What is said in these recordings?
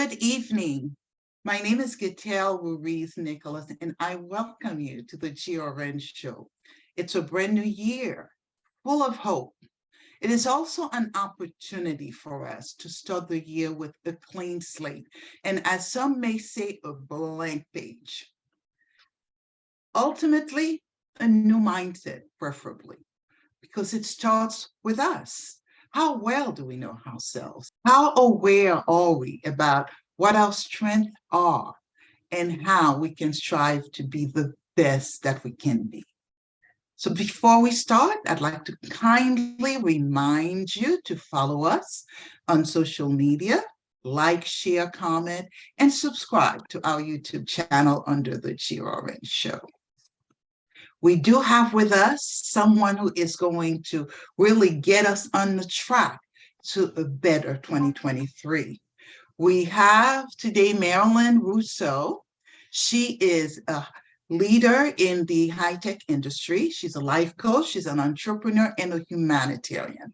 Good evening. My name is Gitel Ruiz Nicholas, and I welcome you to the GRN Show. It's a brand new year, full of hope. It is also an opportunity for us to start the year with a clean slate, and as some may say, a blank page. Ultimately, a new mindset, preferably, because it starts with us. How well do we know ourselves? How aware are we about what our strengths are and how we can strive to be the best that we can be? So before we start, I'd like to kindly remind you to follow us on social media, like, share, comment, and subscribe to our YouTube channel under the GRN Show. We do have with us someone who is going to really get us on the track to a better 2023. We have today Marilyn Rousseau. She is a leader in the high-tech industry. She's a life coach, she's an entrepreneur, and a humanitarian.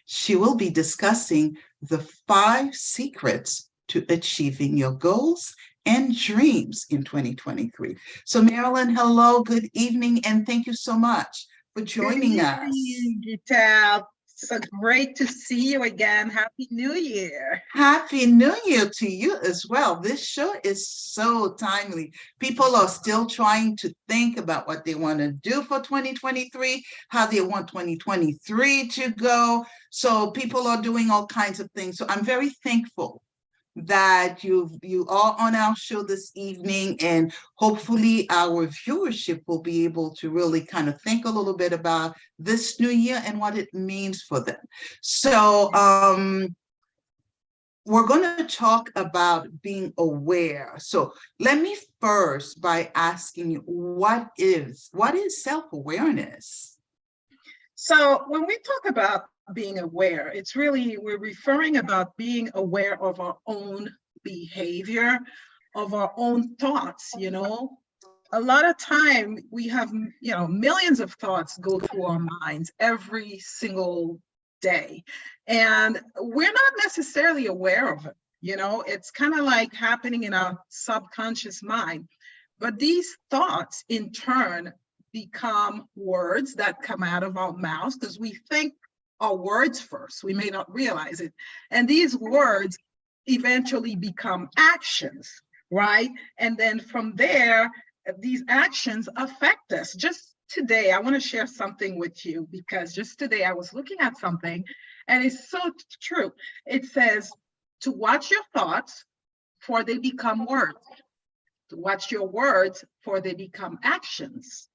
She will be discussing the 5 secrets to achieving your goals and dreams in 2023. So Marilyn, hello, good evening, and thank you so much for joining us. Good evening, Gitel. So great to see you again. Happy New Year. Happy New Year to you as well. This show is so timely. People are still trying to think about what they want to do for 2023, how they want 2023 to go. So people are doing all kinds of things. So I'm very thankful that you are on our show this evening, and hopefully our viewership will be able to really kind of think a little bit about this new year and what it means for them. So we're going to talk about being aware. So let me first by asking you, what is self-awareness? So when we talk about being aware, it's really, we're referring about being aware of our own behavior, of our own thoughts. A lot of time we have, millions of thoughts go through our minds every single day, and we're not necessarily aware of it. It's kind of like happening in our subconscious mind, but these thoughts in turn become words that come out of our mouths because we think are words first. We may not realize it. And these words eventually become actions, right? And then from there, these actions affect us. Just today, I want to share something with you, because just today I was looking at something and it's so true. It says to watch your thoughts for they become words. To watch your words for they become actions.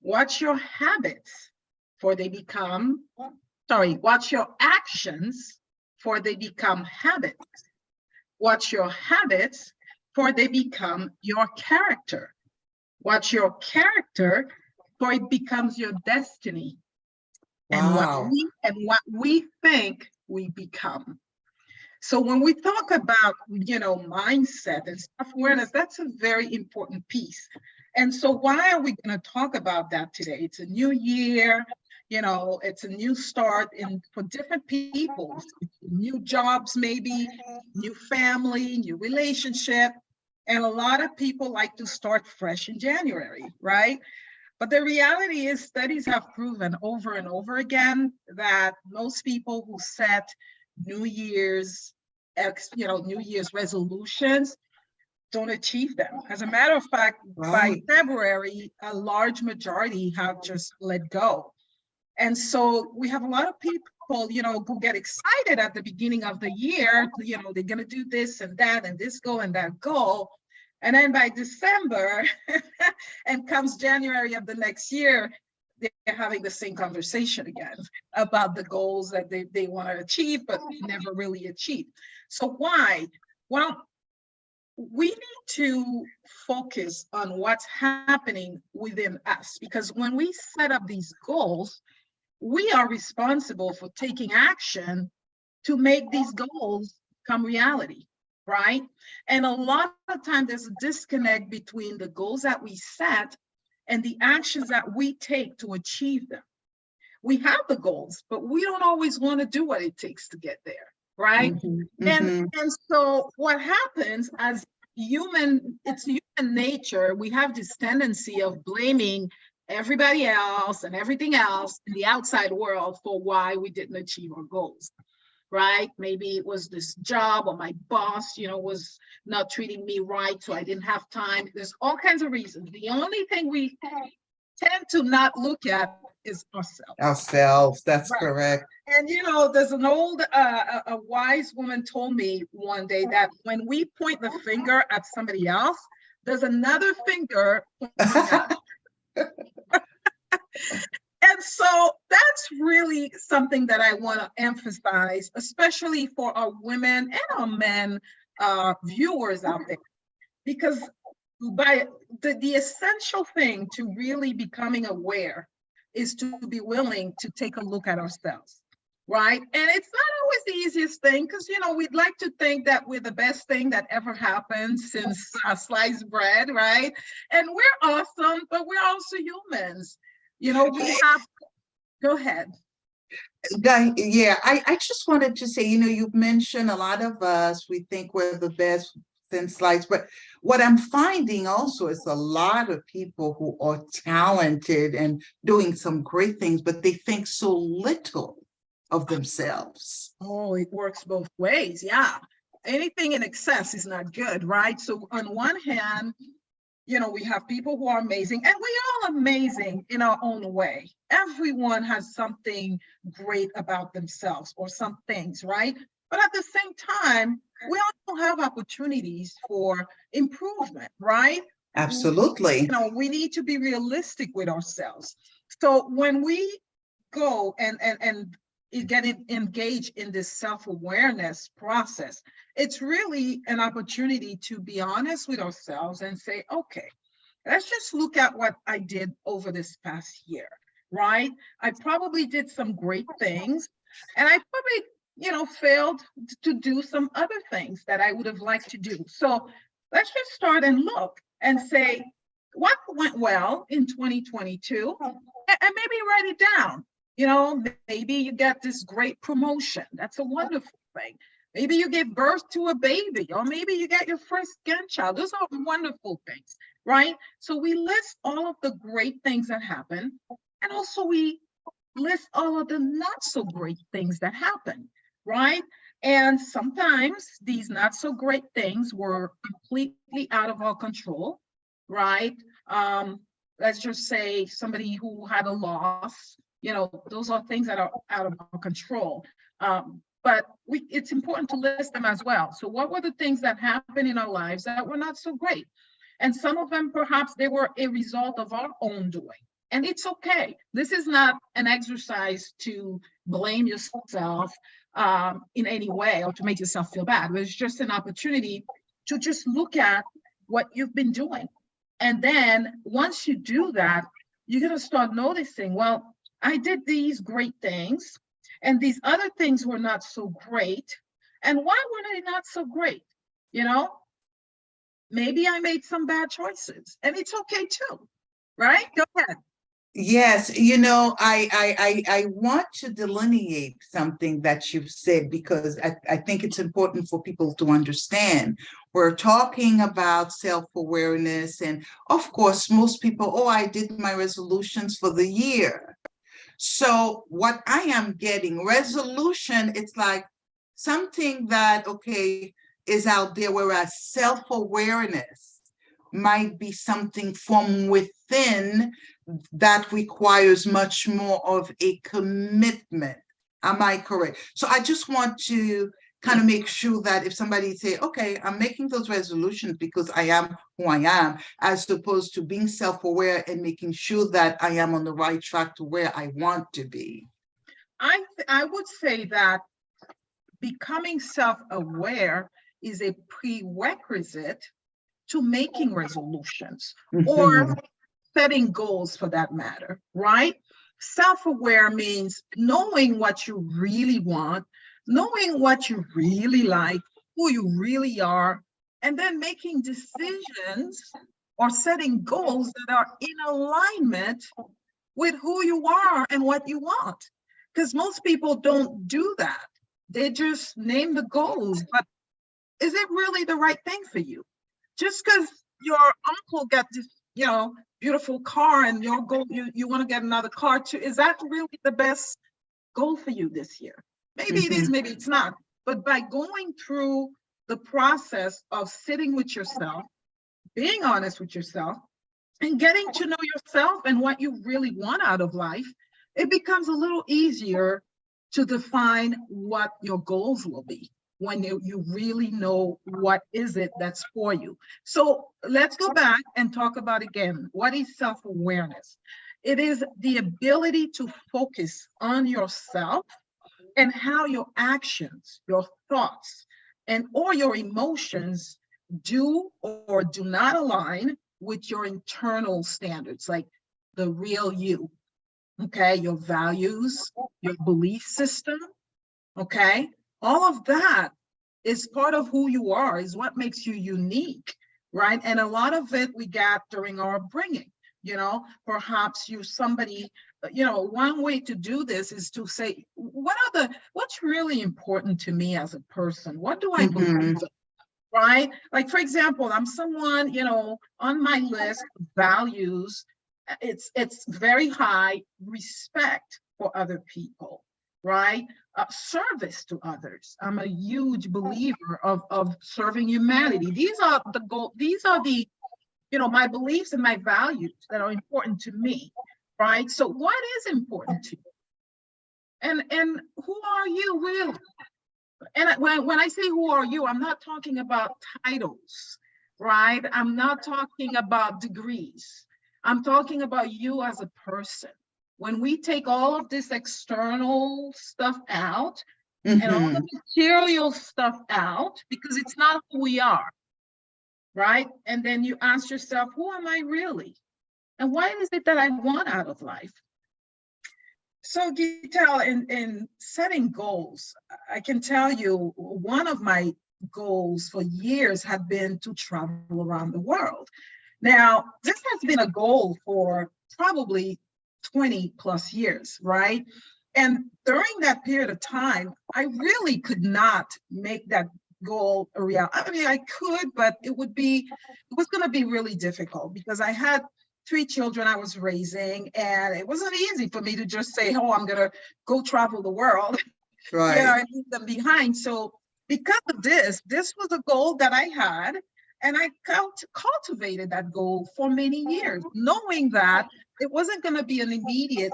Watch your habits for they become watch your actions for they become habits. Watch your habits for they become your character. Watch your character for it becomes your destiny. Wow. And what we think we become. So when we talk about, mindset and self-awareness, that's a very important piece. And so why are we going to talk about that today? It's a new year. It's a new start for different people, new jobs, maybe new family, new relationship. And a lot of people like to start fresh in January, right? But the reality is studies have proven over and over again that most people who set New Year's resolutions don't achieve them. As a matter of fact, by February, a large majority have just let go. And so we have a lot of people, who get excited at the beginning of the year, they're going to do this and that and this goal and that goal. And then by December and comes January of the next year, they're having the same conversation again about the goals that they want to achieve, but never really achieve. So why? Well, we need to focus on what's happening within us, because when we set up these goals, we are responsible for taking action to make these goals become reality, right? And a lot of times there's a disconnect between the goals that we set and the actions that we take to achieve them. We have the goals, but we don't always want to do what it takes to get there, right? And Mhm. and so what happens as it's human nature, we have this tendency of blaming everybody else and everything else in the outside world for why we didn't achieve our goals, right? Maybe it was this job, or my boss, was not treating me right, so I didn't have time. There's all kinds of reasons. The only thing we tend to not look at is ourselves. Ourselves, that's Right. correct. And there's an old, a wise woman told me one day that when we point the finger at somebody else, there's another finger pointing at us. And so that's really something that I want to emphasize, especially for our women and our men viewers out there, because by the essential thing to really becoming aware is to be willing to take a look at ourselves, right? And it's not always the easiest thing, because we'd like to think that we're the best thing that ever happened since sliced bread, right? And we're awesome, but we're also humans. We have, go ahead. Yeah, I just wanted to say, you've mentioned a lot of us, we think we're the best since sliced, but what I'm finding also is a lot of people who are talented and doing some great things, but they think so little of themselves. Oh, it works both ways. Yeah. Anything in excess is not good, right? So on one hand, we have people who are amazing, and we all amazing in our own way. Everyone has something great about themselves, or some things, right? But at the same time, we also have opportunities for improvement, right? Absolutely. We need to be realistic with ourselves. So when we go and get engaged in this self-awareness process, it's really an opportunity to be honest with ourselves and say, okay, let's just look at what I did over this past year, right? I probably did some great things, and I probably, failed to do some other things that I would have liked to do. So let's just start and look and say, what went well in 2022? And maybe write it down. Maybe you get this great promotion. That's a wonderful thing. Maybe you gave birth to a baby, or maybe you got your first grandchild. Those are wonderful things, right? So we list all of the great things that happen, and also we list all of the not so great things that happen, right? And sometimes these not so great things were completely out of our control, right? Let's just say somebody who had a loss, those are things that are out of our control. But it's important to list them as well. So what were the things that happened in our lives that were not so great? And some of them, perhaps they were a result of our own doing. And it's okay. This is not an exercise to blame yourself in any way, or to make yourself feel bad. It's just an opportunity to just look at what you've been doing. And then once you do that, you're going to start noticing, well, I did these great things, and these other things were not so great. And why were they not so great? Maybe I made some bad choices, and it's okay too, right? Go ahead. Yes, I want to delineate something that you've said, because I think it's important for people to understand. We're talking about self-awareness, and of course, most people, oh, I did my resolutions for the year. So what I am getting, resolution, it's like something that, okay, is out there, whereas self-awareness might be something from within that requires much more of a commitment. Am I correct? So I just want to kind of make sure that if somebody say, okay, I'm making those resolutions because I am who I am, as opposed to being self-aware and making sure that I am on the right track to where I want to be. I would say that becoming self-aware is a prerequisite to making resolutions, or setting goals for that matter, right? Self-aware means knowing what you really want, knowing what you really like, who you really are, and then making decisions or setting goals that are in alignment with who you are and what you want. Because most people don't do that. They just name the goals, but is it really the right thing for you? Just because your uncle got this, beautiful car and your goal, you want to get another car too, is that really the best goal for you this year? Maybe it is, Mhm. maybe it's not. But by going through the process of sitting with yourself, being honest with yourself, and getting to know yourself and what you really want out of life, it becomes a little easier to define what your goals will be when you really know what is it that's for you. So let's go back and talk about again, what is self-awareness? It is the ability to focus on yourself and how your actions, your thoughts, and or your emotions do or do not align with your internal standards, like the real you, okay? Your values, your belief system, okay? All of that is part of who you are, is what makes you unique, right? And a lot of it we got during our upbringing. Perhaps somebody, one way to do this is to say, what's really important to me as a person? What do I believe? Mhm. Right? Like, for example, I'm someone, on my list of values, it's very high respect for other people, right? Service to others. I'm a huge believer of serving humanity. These are the goal, these are the, my beliefs and my values that are important to me, right? So what is important to you? And who are you really? And when I say who are you, I'm not talking about titles, right? I'm not talking about degrees. I'm talking about you as a person. When we take all of this external stuff out and all the Mhm. material stuff out, because it's not who we are, right? And then you ask yourself, who am I really? And what is it that I want out of life? So, Gital, in setting goals, I can tell you one of my goals for years had been to travel around the world. Now, this has been a goal for probably 20 plus years, right? And during that period of time, I really could not make that goal a reality. I mean, I could, but it was going to be really difficult because I had three children I was raising, and it wasn't easy for me to just say, oh, I'm going to go travel the world, Right. and leave them behind. So because of this was a goal that I had, and I cultivated that goal for many years, knowing that it wasn't going to be an immediate,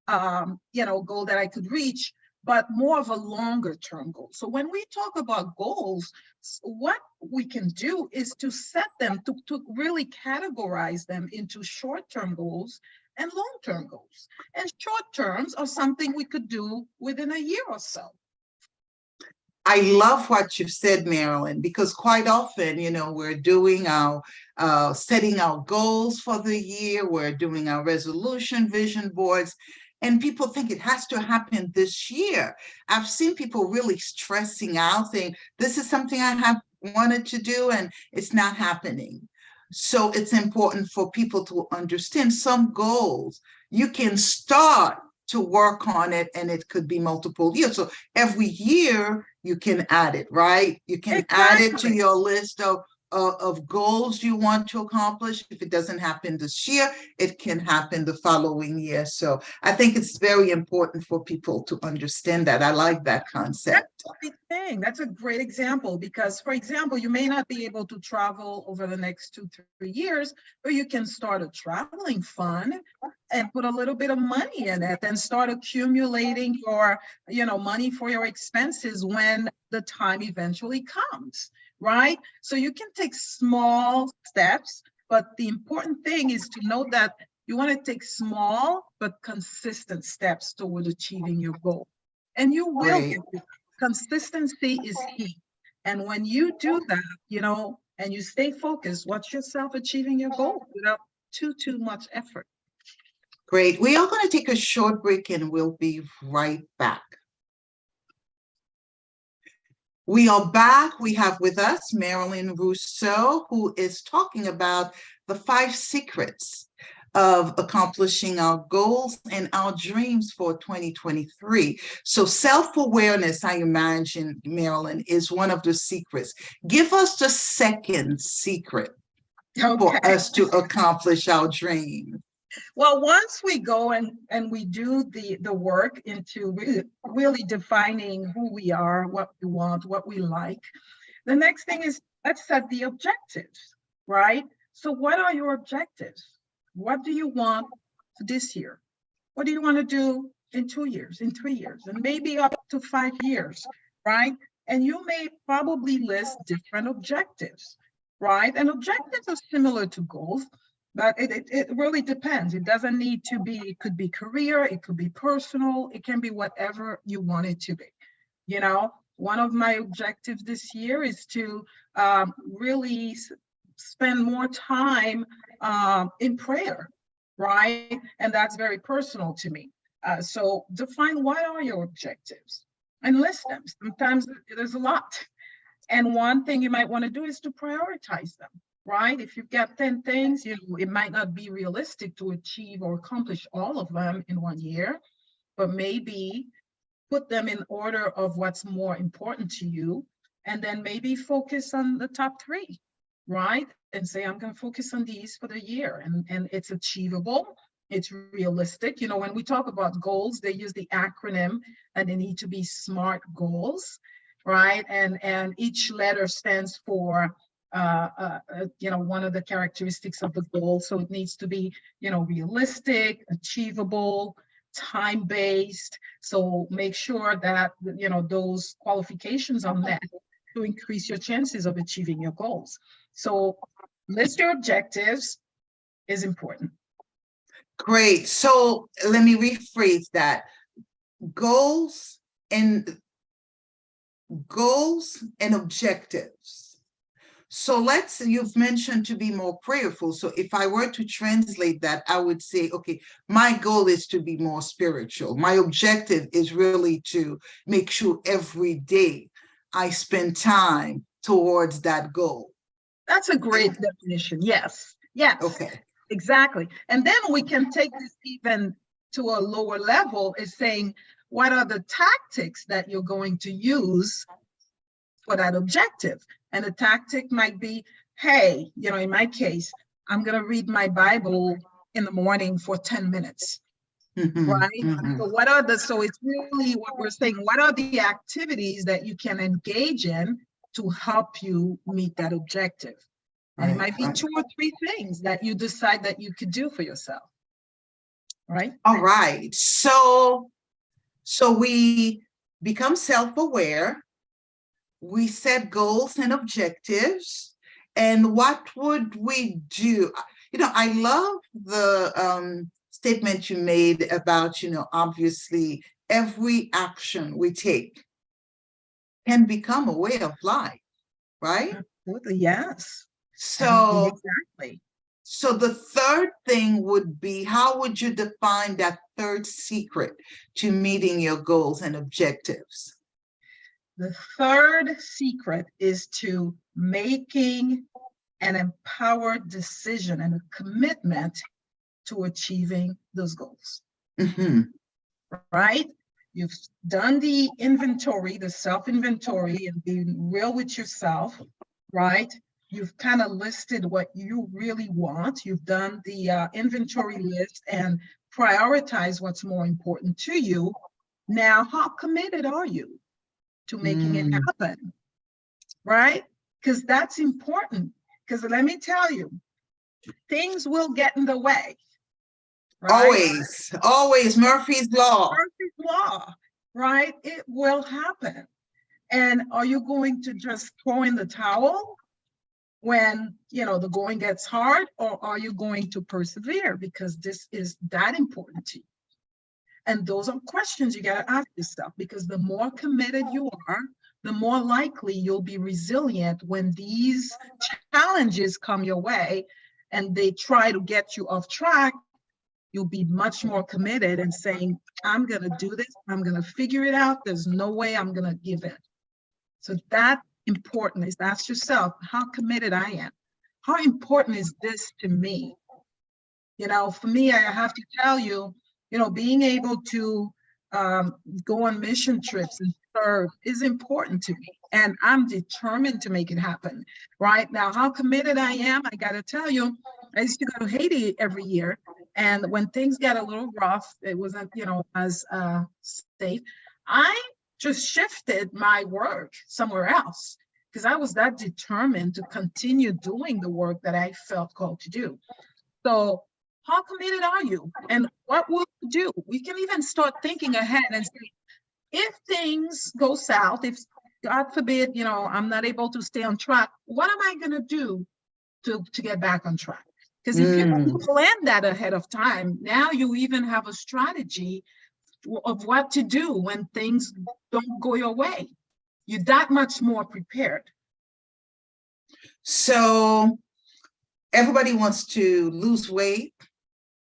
goal that I could reach, but more of a longer term goal. So when we talk about goals, what we can do is to set them, to really categorize them into short-term goals and long-term goals. And short terms are something we could do within a year or so. I love what you said, Marilyn, because quite often, we're doing our setting our goals for the year, we're doing our resolution vision boards, and people think it has to happen this year. I've seen people really stressing out, saying, this is something I have wanted to do, and it's not happening. So it's important for people to understand some goals. You can start to work on it, and it could be multiple years. So every year you can add it, right? You can add it to Exactly. your list of goals you want to accomplish. If it doesn't happen this year, it can happen the following year. So I think it's very important for people to understand that. I like that That's concept. a great thing. That's a great example because, for example, you may not be able to travel over the next 2, 3 years, but you can start a traveling fund and put a little bit of money in it and start accumulating your, money for your expenses when the time eventually comes, right? So you can take small steps, but the important thing is to know that you want to take small but consistent steps toward achieving your goal. And you will Great. get there. Consistency is key. And when you do that, and you stay focused, watch yourself achieving your goal without too much effort. Great. We are going to take a short break and we'll be right back. We are back. We have with us Marilyn Rousseau, who is talking about the 5 secrets of accomplishing our goals and our dreams for 2023. So self-awareness, I imagine, Marilyn, is one of the secrets. Give us the second secret for us to accomplish our dream. Well, once we go and we do the work into really defining who we are, what we want, what we like, the next thing is let's set the objectives, right? So what are your objectives? What do you want this year? What do you want to do in 2 years, in 3 years, and maybe up to 5 years, right? And you may probably list different objectives, right? And objectives are similar to goals, but it really depends. It doesn't need to be, it could be career, it could be personal, it can be whatever you want it to be. You know, one of my objectives this year is to really spend more time in prayer, right? And that's very personal to me. So define what are your objectives and list them. Sometimes there's a lot. And one thing you might want to do is to prioritize them, right? If you've got 10 things, it might not be realistic to achieve or accomplish all of them in 1 year, but maybe put them in order of what's more important to you, and then maybe focus on the top 3, right? And say, I'm going to focus on these for the year, and it's achievable, it's realistic. You know, when we talk about goals, they use the acronym, and they need to be SMART goals, right? And each letter stands for one of the characteristics of the goal. So it needs to be, realistic, achievable, time-based. So make sure that, those qualifications are met to increase your chances of achieving your goals. So list your objectives is important. Great. So let me rephrase that. Goals and objectives. So you've mentioned to be more prayerful. So if I were to translate that, I would say, okay, my goal is to be more spiritual. My objective is really to make sure every day I spend time towards that goal. That's a great definition. Yes. Yes. Okay. Exactly. And then we can take this even to a lower level, is saying, what are the tactics that you're going to use for that objective? And the tactic might be, hey, in my case, I'm going to read my Bible in the morning for 10 minutes, right? So so it's really what we're saying, what are the activities that you can engage in to help you meet that objective? And it might be 2 or 3 things that you decide that you could do for yourself, right? All right. So we become self-aware. We set goals and objectives. And what would we do? I love the statement you made about, obviously every action we take can become a way of life, right? Absolutely, yes. So exactly. So the third thing would be, how would you define that third secret to meeting your goals and objectives? The third secret is to making an empowered decision and a commitment to achieving those goals. Right? You've done the inventory, the self-inventory, and being real with yourself, right? You've kind of listed what you really want. You've done the inventory list and prioritize what's more important to you. Now, how committed are you to making it happen, right? Because that's important. Because let me tell you, things will get in the way. Right? Always, Murphy's Law. Murphy's Law, right? It will happen. And are you going to just throw in the towel when, the going gets hard, or are you going to persevere because this is that important to you? And those are questions you got to ask yourself, because the more committed you are, the more likely you'll be resilient when these challenges come your way and they try to get you off track. You'll be much more committed and saying, I'm going to do this. I'm going to figure it out. There's no way I'm going to give in. So that's important, is ask yourself, how committed I am. How important is this to me? For me, I have to tell you, being able to go on mission trips and serve is important to me. And I'm determined to make it happen. Right now, how committed I am, I got to tell you, I used to go to Haiti every year. And when things got a little rough, it wasn't, as safe. I just shifted my work somewhere else because I was that determined to continue doing the work that I felt called to do. So how committed are you? And what will you do? We can even start thinking ahead and say, if things go south, if God forbid, I'm not able to stay on track, what am I going to do to get back on track? Because if you plan that ahead of time, now you even have a strategy of what to do when things don't go your way. You're that much more prepared. So everybody wants to lose weight.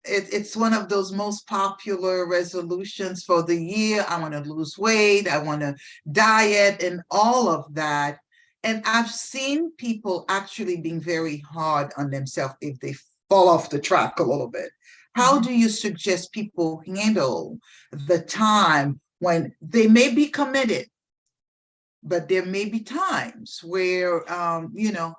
It's one of those most popular resolutions for the year. I want to lose weight. I want to diet and all of that. And I've seen people actually being very hard on themselves if they fall off the track a little bit. How do you suggest people handle the time when they may be committed, but there may be times where,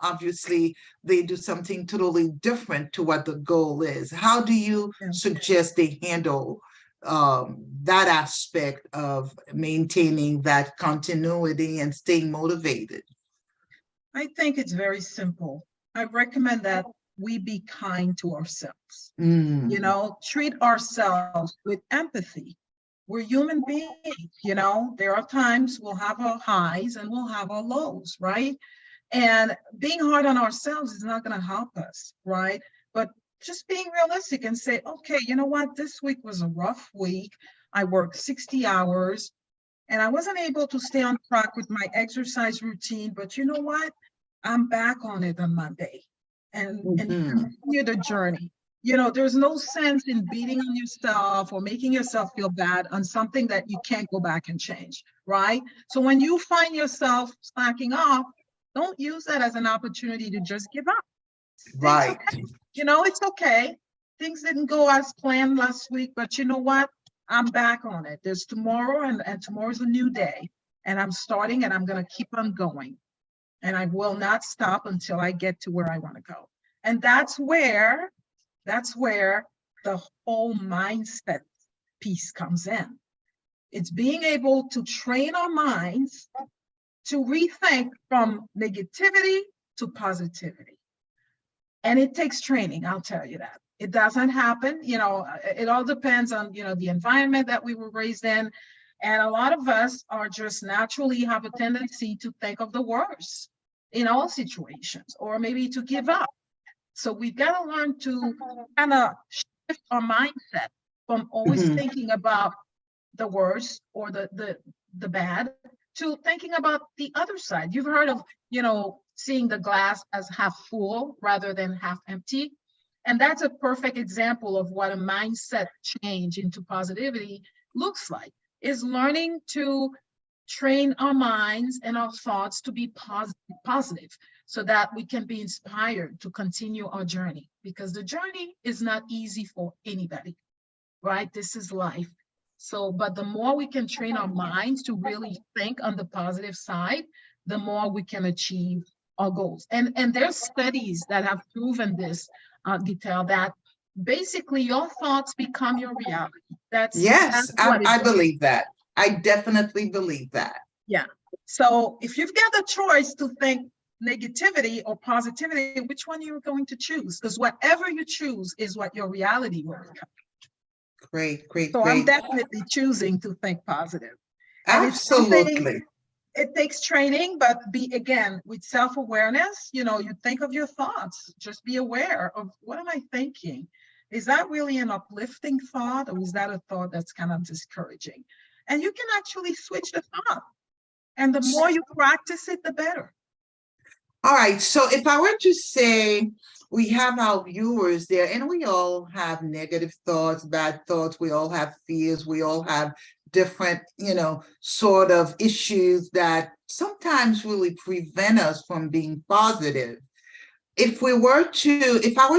obviously they do something totally different to what the goal is? How do you suggest they handle that aspect of maintaining that continuity and staying motivated? I think it's very simple. I recommend that we be kind to ourselves. Treat ourselves with empathy. We're human beings, there are times we'll have our highs and we'll have our lows, right? And being hard on ourselves is not going to help us, right? But just being realistic and say, okay, you know what? This week was a rough week. I worked 60 hours and I wasn't able to stay on track with my exercise routine, but you know what? I'm back on it on Monday and continue the journey. There's no sense in beating on yourself or making yourself feel bad on something that you can't go back and change, right? So when you find yourself slacking off, don't use that as an opportunity to just give up. Right. Okay. It's okay. Things didn't go as planned last week, but you know what? I'm back on it. There's tomorrow and tomorrow's a new day. And I'm starting and I'm going to keep on going. And I will not stop until I get to where I want to go. And that's where the whole mindset piece comes in. It's being able to train our minds to rethink from negativity to positivity. And it takes training, I'll tell you that. It doesn't happen, it all depends on, the environment that we were raised in. And a lot of us are just naturally have a tendency to think of the worst in all situations, or maybe to give up. So we've got to learn to kind of shift our mindset from always thinking about the worst or the bad to thinking about the other side. You've heard of, seeing the glass as half full rather than half empty. And that's a perfect example of what a mindset change into positivity looks like, is learning to train our minds and our thoughts to be positive so that we can be inspired to continue our journey, because the journey is not easy for anybody, right? This is life. So, but the more we can train our minds to really think on the positive side, the more we can achieve our goals. And there's studies that have proven this detail, that basically your thoughts become your reality. That's I believe that. I definitely believe that. Yeah. So if you've got the choice to think negativity or positivity, which one you're going to choose? Because whatever you choose is what your reality will become. Great. So I'm definitely choosing to think positive. Absolutely. It takes training, but again, with self-awareness, you think of your thoughts. Just be aware of, what am I thinking? Is that really an uplifting thought, or is that a thought that's kind of discouraging? And you can actually switch the thought. And the more you practice it, the better. All right. So if I were to say, we have our viewers there, and we all have negative thoughts, bad thoughts. We all have fears. We all have different, sort of issues that sometimes really prevent us from being positive. If I were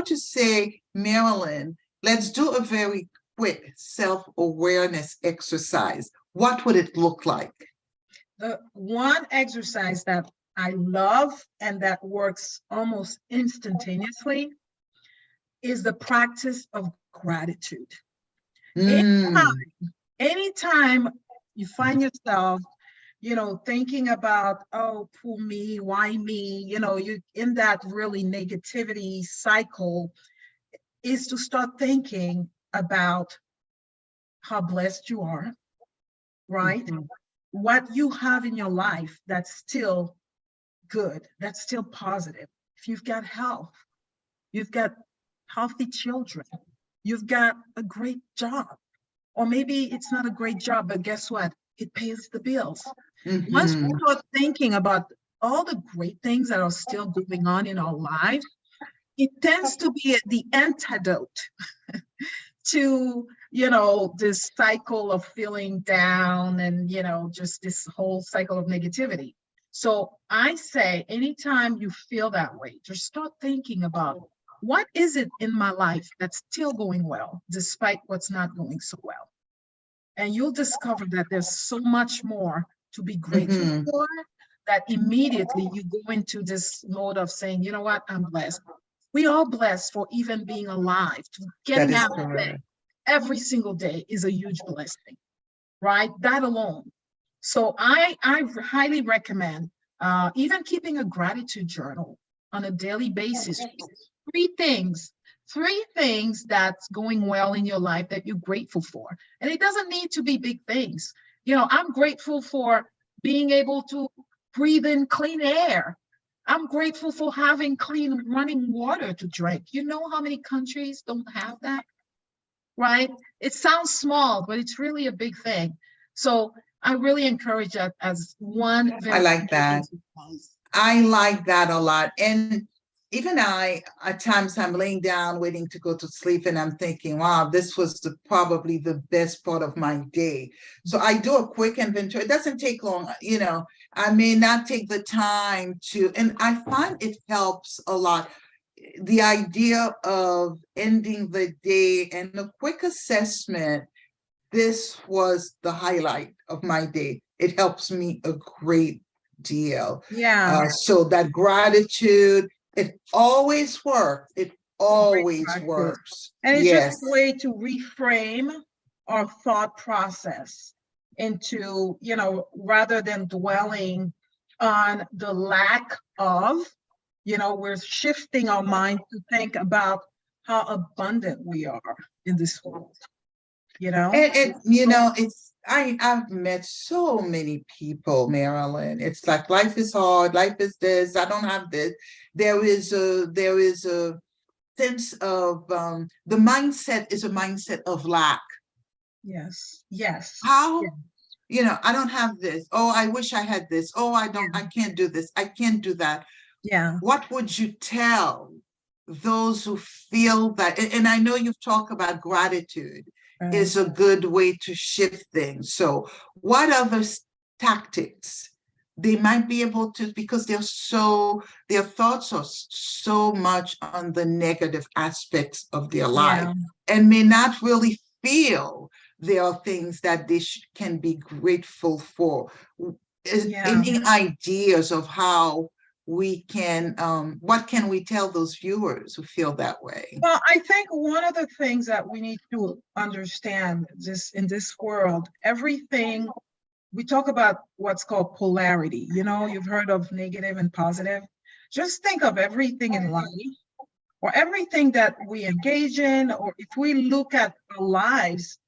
to say, Marilyn, let's do a very quick self-awareness exercise. What would it look like? The one exercise that I love and that works almost instantaneously is the practice of gratitude. Mm, Anytime you find yourself, thinking about, oh, poor me, why me, you in that really negativity cycle, is to start thinking about how blessed you are, right? mhm. What you have in your life that's still good, that's still positive. If you've got health, you've got healthy children, you've got a great job, or maybe it's not a great job, but guess what? It pays the bills. Once we Mhm. start thinking about all the great things that are still going on in our lives, it tends to be the antidote to, this cycle of feeling down and, just this whole cycle of negativity. So I say, anytime you feel that way, just start thinking about what is it in my life that's still going well, despite what's not going so well. And you'll discover that there's so much more to be grateful Mhm. for, that immediately you go into this mode of saying, you know what, I'm blessed. We are blessed for even being alive, to That getting is out of bed correct. every single day is a huge blessing, right? That alone. So I highly recommend even keeping a gratitude journal on a daily basis. Three things, three things that's going well in your life that you're grateful for. And it doesn't need to be big things. I'm grateful for being able to breathe in clean air. I'm grateful for having clean running water to drink. You know how many countries don't have that, right? It sounds small, but it's really a big thing. So I really encourage that as one I very like simple that. exercise. I like that a lot. And even at times, I'm laying down waiting to go to sleep, and I'm thinking, wow, this was probably the best part of my day. So I do a quick inventory. It doesn't take long, I may not take the time and I find it helps a lot. The idea of ending the day and a quick assessment, this was the highlight of my day. It helps me a great deal. Yeah, So that gratitude, it always works. It it's a great always practice. works. And it's just Yes. a way to reframe our thought process into, rather than dwelling on the lack of, we're shifting our mind to think about how abundant we are in this world, you know? And I've met so many people, Marilyn. It's like life is hard, life is this, I don't have this. There is a sense of the mindset is a mindset of lack. Yes, yes, How, yeah, I don't have this. Oh, I wish I had this. Oh, I can't do this. I can't do that. yeah, What would you tell those who feel that? And I know you've talked about gratitude right. is a good way to shift things. So, what other tactics they might be able to, because their thoughts are so much on the negative aspects of their life Yeah, and may not really feel there are things that they can be grateful for. yeah. Any ideas of how what can we tell those viewers who feel that way? Well, I think one of the things that we need to understand this in this world, everything we talk about what's called polarity. You've heard of negative and positive. Just think of everything in life or everything that we engage in, or if we look at our lives,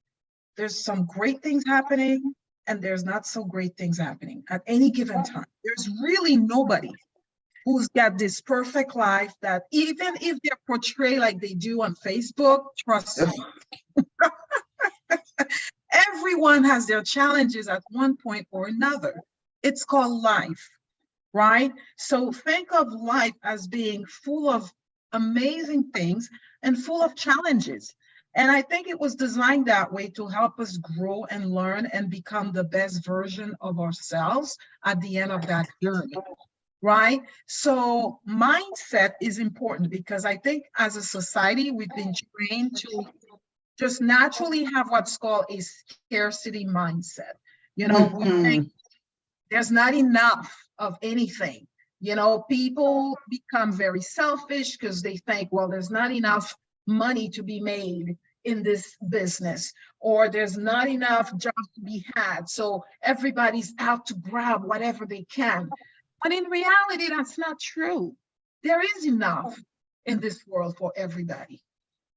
there's some great things happening and there's not so great things happening at any given time. There's really nobody who's got this perfect life that even if they're portrayed like they do on Facebook, trust me, everyone has their challenges at one point or another. It's called life, right? So think of life as being full of amazing things and full of challenges. And I think it was designed that way to help us grow and learn and become the best version of ourselves at the end of that journey, right? So mindset is important because I think as a society, we've been trained to just naturally have what's called a scarcity mindset. We think Mhm. there's not enough of anything. People become very selfish because they think, well, there's not enough money to be made in this business, or there's not enough jobs to be had. So everybody's out to grab whatever they can. But in reality, that's not true. There is enough in this world for everybody.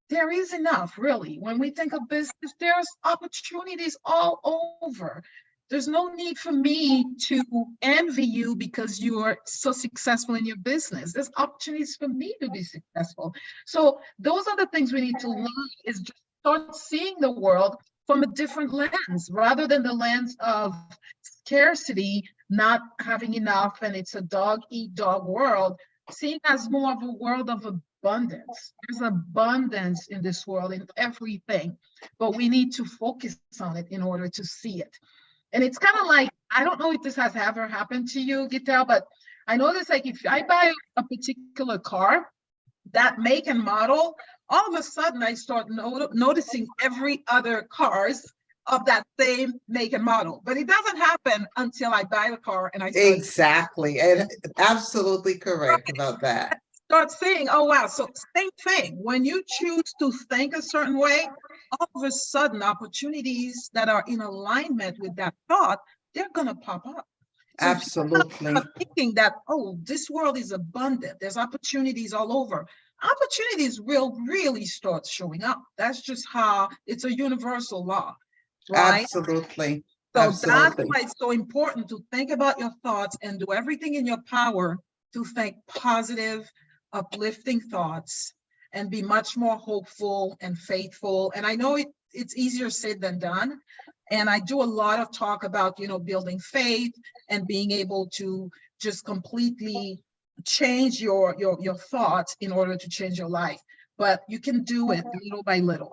There is enough, really. When we think of business, there's opportunities all over. There's no need for me to envy you because you are so successful in your business. There's opportunities for me to be successful. So those are the things we need to learn, is just start seeing the world from a different lens rather than the lens of scarcity, not having enough, and it's a dog eat dog world. Seeing as more of a world of abundance. There's abundance in this world in everything, but we need to focus on it in order to see it. And it's kind of like, I don't know if this has ever happened to you, Gitel, but I know this, like if I buy a particular car, that make and model, all of a sudden I start noticing every other cars of that same make and model. But it doesn't happen until I buy the car and I Exactly. And absolutely correct about that. start saying, oh, wow. So same thing. When you choose to think a certain way, all of a sudden opportunities that are in alignment with that thought, they're going to pop up. So if you're Absolutely. not thinking that, oh, this world is abundant, there's opportunities all over, opportunities will really start showing up. That's just how it's a universal law, right? Absolutely. So that's Absolutely. why it's so important to think about your thoughts and do everything in your power to think positive, uplifting thoughts and be much more hopeful and faithful. And I know it's easier said than done. And I do a lot of talk about, building faith and being able to just completely change your thoughts in order to change your life. But you can do it little by little.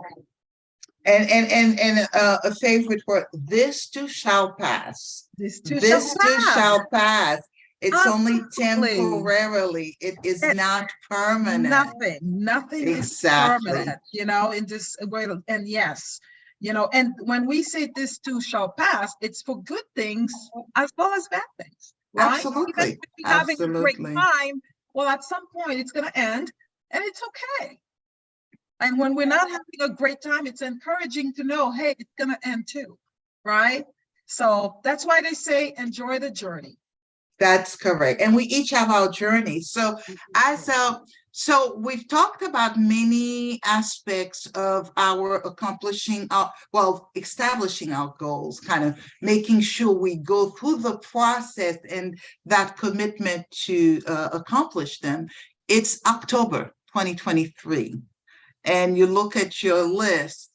And a favorite word, this too shall pass. This too shall This too pass. shall pass. It's only Absolutely. temporarily. It is not permanent. Nothing is Exactly. permanent, in this way. And yes, and when we say this too shall pass, it's for good things as well as bad things, right? Even Absolutely. if you're having a great Absolutely. time, well, at some point it's going to end and it's okay. And when we're not having a great time, it's encouraging to know, hey, it's going to end too, right? So that's why they say enjoy the journey. That's correct. And we each have our journey. So so we've talked about many aspects of our establishing our goals, kind of making sure we go through the process and that commitment to accomplish them. It's October 2023, and you look at your list.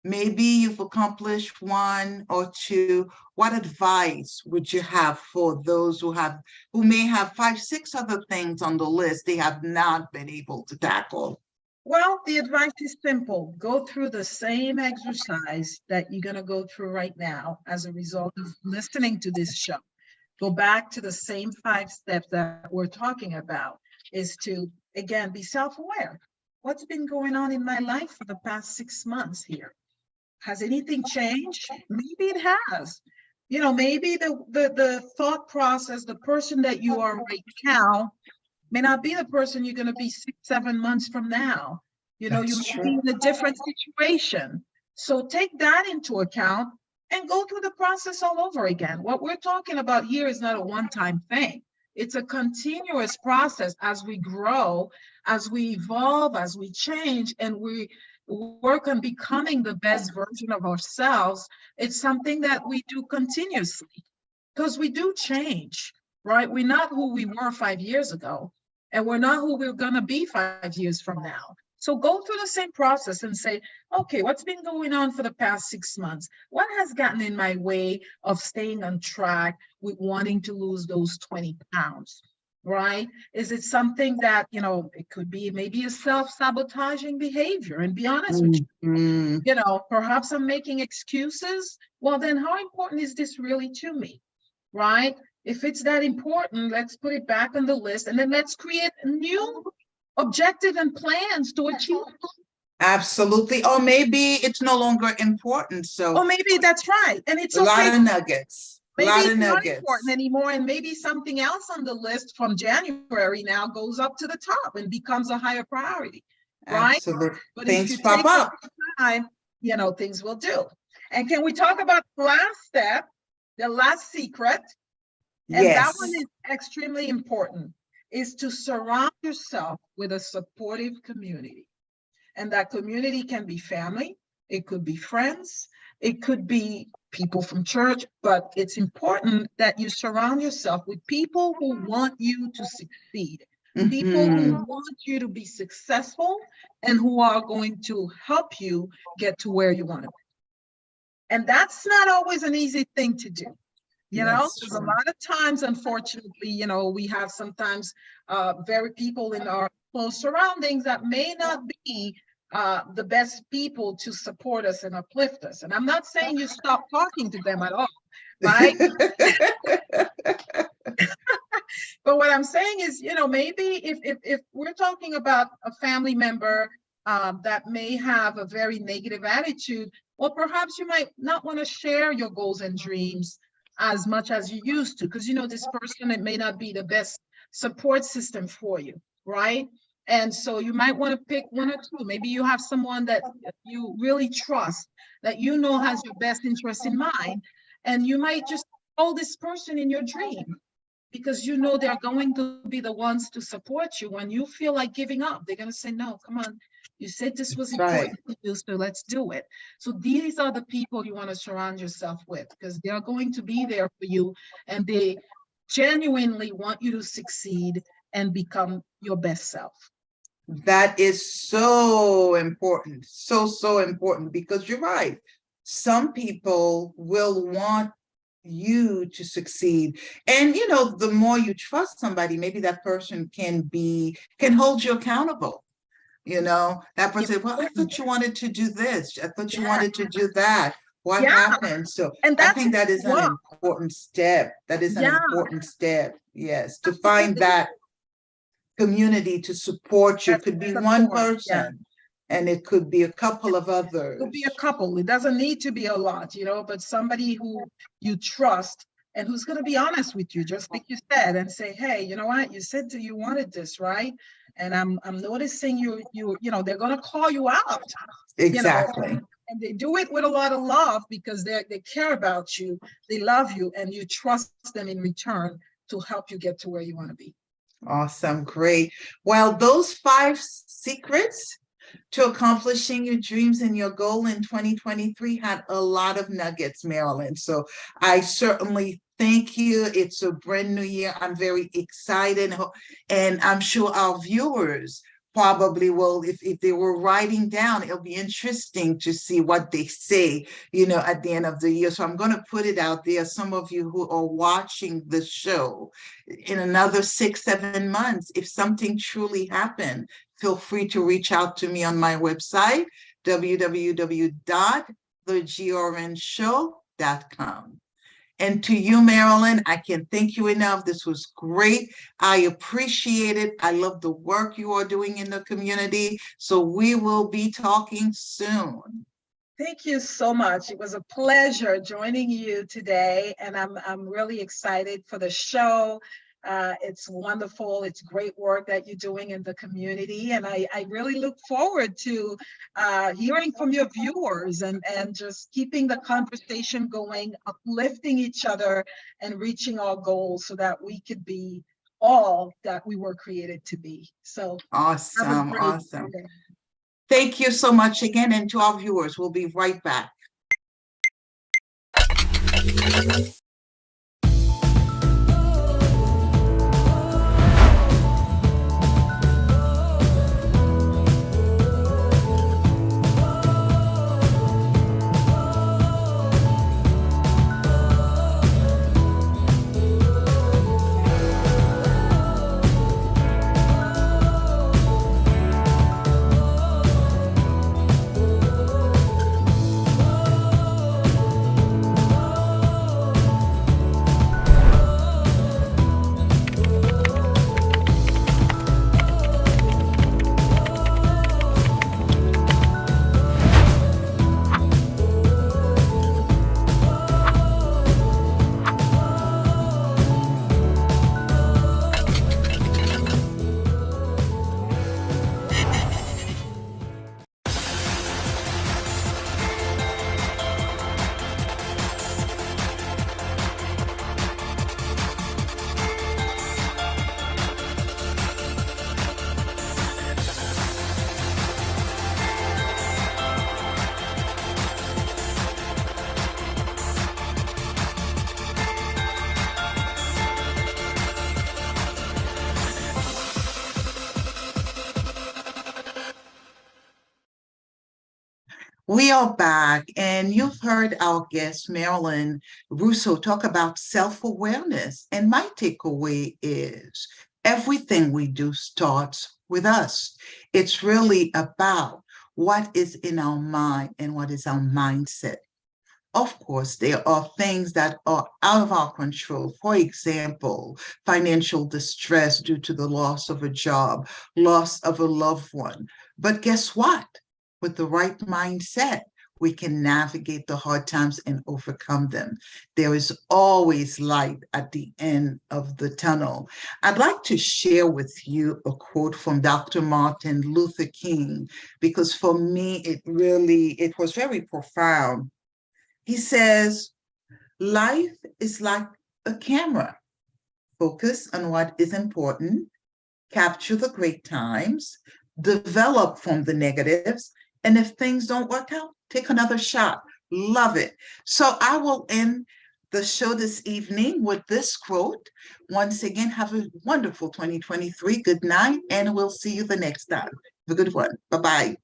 Maybe you've accomplished one or two. What advice would you have for those who may have 5, 6 other things on the list they have not been able to tackle? Well, the advice is simple. Go through the same exercise that you're going to go through right now as a result of listening to this show. Go back to the same 5 steps that we're talking about, is to, again, be self-aware. What's been going on in my life for the past 6 months here? Has anything changed? Maybe it has. Maybe the thought process, the person that you are right now may not be the person you're going to be 6, 7 months from now. You may be in a different situation. So take that into account and go through the process all over again. What we're talking about here is not a one-time thing. It's a continuous process as we grow, as we evolve, as we change, and we work on becoming the best version of ourselves. It's something that we do continuously because we do change, right? We're not who we were 5 years ago, and we're not who we're going to be 5 years from now. So go through the same process and say, okay, what's been going on for the past 6 months? What has gotten in my way of staying on track with wanting to lose those 20 pounds? Right? Is it something that, it could be maybe a self-sabotaging behavior, and be honest with you, perhaps I'm making excuses. Well, then how important is this really to me? Right? If it's that important, let's put it back on the list, and then let's create new objective and plans to achieve. Absolutely. Or maybe it's no longer important. So Or maybe that's right. And it's a lot okay. of nuggets. Maybe a lot it's of not nuggets. important anymore, and maybe something else on the list from January now goes up to the top and becomes a higher priority, right? Absolutely. But Things if you pop take up. the time, you know, things will do. And can we talk about the last step, the last secret? And Yes. that one is extremely important, is to surround yourself with a supportive community. And that community can be family, it could be friends, it could be people from church, but it's important that you surround yourself with people who want you to succeed, people who want you to be successful, and who are going to help you get to where you want to be. And that's not always an easy thing to do. You know, because a lot of times, unfortunately, you know, we have sometimes very people in our close surroundings that may not be the best people to support us and uplift us. And I'm not saying you stop talking to them at all, right? But what I'm saying is, you know, maybe if we're talking about a family member that may have a very negative attitude, well, perhaps you might not want to share your goals and dreams as much as you used to, because, you know, this person, it may not be the best support system for you, right? And so you might want to pick one or two. Maybe you have someone that you really trust, that you know has your best interest in mind, and you might just call this person in your dream, because you know they're going to be the ones to support you when you feel like giving up. They're going to say, no, come on, you said this was important to do, so let's do it. So these are the people you want to surround yourself with, because they are going to be there for you, and they genuinely want you to succeed and become your best self. That is so important, so important, because you're right. Some people will want you to succeed, and you know, the more you trust somebody, maybe that person can hold you accountable. You know, that person, well, I thought you wanted to do this, I thought you wanted to do that, what happened? So I think that is an important step. That is an important step, yes, to find that community to support you. It could be one person, and it could be a couple of others. It could be a couple. It doesn't need to be a lot, you know, but somebody who you trust and who's going to be honest with you, just like you said, and say, hey, you know what, you said you wanted this, right? And I'm noticing you know, they're going to call you out. Exactly. You know, and they do it with a lot of love, because they care about you, they love you, and you trust them in return to help you get to where you want to be. Awesome, great. Well, those 5 secrets to accomplishing your dreams and your goal in 2023 had a lot of nuggets, Marilyn. So I certainly thank you. It's a brand new year. I'm very excited, and I'm sure our viewers probably will, if they were writing down, it'll be interesting to see what they say, you know, at the end of the year. So I'm going to put it out there. Some of you who are watching the show, in another 6-7 months, if something truly happened, feel free to reach out to me on my website, www.thegrnshow.com. And to you, Marilyn, I can't thank you enough. This was great. I appreciate it. I love the work you are doing in the community. So we will be talking soon. Thank you so much. It was a pleasure joining you today, and I'm really excited for the show. It's wonderful. It's great work that you're doing in the community, and I really look forward to hearing from your viewers and just keeping the conversation going, uplifting each other, and reaching our goals so that we could be all that we were created to be. So awesome. Thank you so much again, and to our viewers, we'll be right back. We are back, and you've heard our guest, Marilyn Rousseau, talk about self-awareness. And my takeaway is everything we do starts with us. It's really about what is in our mind and what is our mindset. Of course, there are things that are out of our control. For example, financial distress due to the loss of a job, loss of a loved one. But guess what? With the right mindset, we can navigate the hard times and overcome them. There is always light at the end of the tunnel. I'd like to share with you a quote from Dr. Martin Luther King, because for me, it was very profound. He says, life is like a camera. Focus on what is important, capture the great times, develop from the negatives, and if things don't work out, take another shot. Love it. So I will end the show this evening with this quote. Once again, have a wonderful 2023. Good night, and we'll see you the next time. Have a good one. Bye-bye.